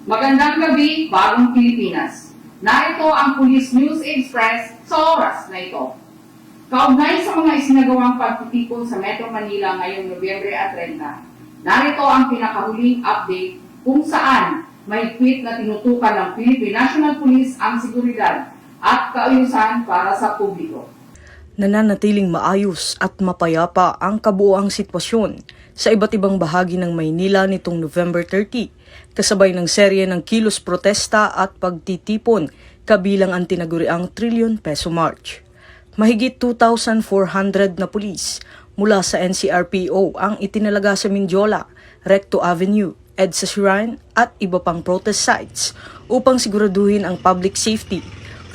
Magandang gabi, Bagong Pilipinas. Narito ang Police News Express sa oras na ito. Kaugnay sa mga isinagawang pagtitipon sa Metro Manila ngayong Nobyembre 30, narito ang pinakahuling update kung saan mahigpit na tinutukan ng Philippine National Police ang seguridad at kaayusan para sa publiko. Nananatiling maayos at mapayapa ang kabuoang sitwasyon sa iba't ibang bahagi ng Maynila nitong November 30, kasabay ng serye ng kilos protesta at pagtitipon kabilang ang tinaguriang trilyon peso march. Mahigit 2,400 na pulis mula sa NCRPO ang itinalaga sa Mindiola, Recto Avenue, EDSA Shrine at iba pang protest sites upang siguraduhin ang public safety,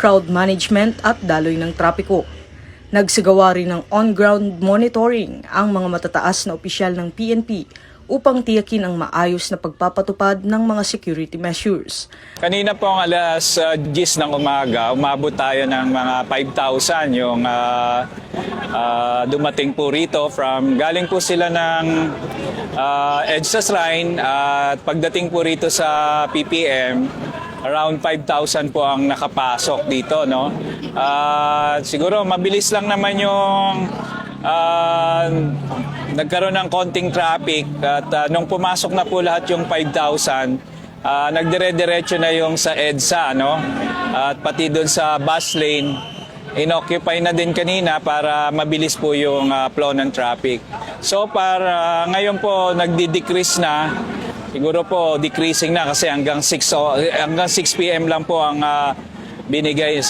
crowd management at daloy ng trapiko. Nagsagawa rin ng on-ground monitoring ang mga matataas na opisyal ng PNP upang tiyakin ang maayos na pagpapatupad ng mga security measures. Kanina po ang alas 10 ng umaga, umabot tayo ng mga 5,000 yung dumating po rito galing po sila ng EDSA Shrine at pagdating po rito sa PPM, around 5,000 po ang nakapasok dito, no? Siguro mabilis lang naman yung nagkaroon ng konting traffic at nung pumasok na po lahat yung 5,000, nagdire-diretso na yung sa EDSA, no? At pati doon sa bus lane, inoccupy na din kanina para mabilis po yung flow ng traffic. So para ngayon po nagdi-decrease na. Siguro po decreasing na kasi hanggang 6 PM lang po ang binigay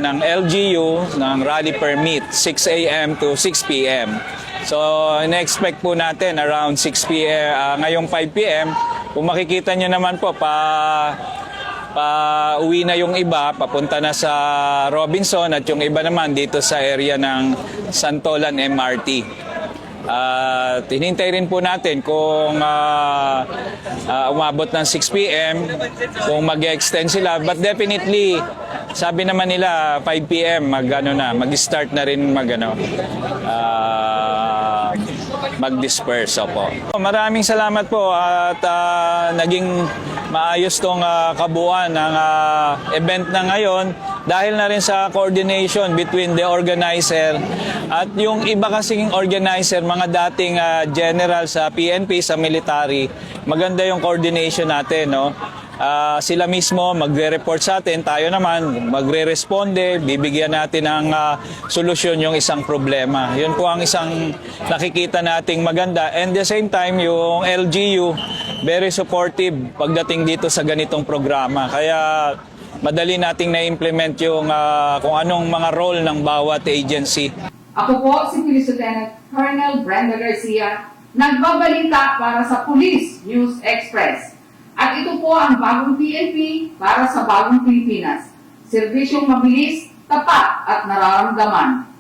ng LGU ng rally permit 6 AM to 6 PM. So in-expect po natin around 6 PM ngayong 5 PM. Kung makikita nyo naman po uwi na yung iba, papunta na sa Robinson at yung iba naman dito sa area ng Santolan MRT. Hinintay rin po natin kung umabot ng 6 PM, kung mag-extend sila. But definitely, sabi naman nila 5 PM mag-start na rin mag-disperse po. Maraming salamat po at naging maayos tong kabuuan ng event na ngayon dahil na rin sa coordination between the organizer at yung iba kasing organizer, mga dating general sa PNP, sa military. Maganda yung coordination natin, no? Sila mismo magre-report sa atin, tayo naman magre-responde, bibigyan natin ng solusyon yung isang problema. Yun po ang isang nakikita nating maganda. And the same time, yung LGU, very supportive pagdating dito sa ganitong programa. Kaya madali nating na-implement yung kung anong mga role ng bawat agency. Ako po si Police Lieutenant Colonel Brenda Garcia, nagbabalita para sa Police News Express. At ito po ang bagong PNP para sa bagong Pilipinas. Serbisyong mabilis, tapat at nararamdaman.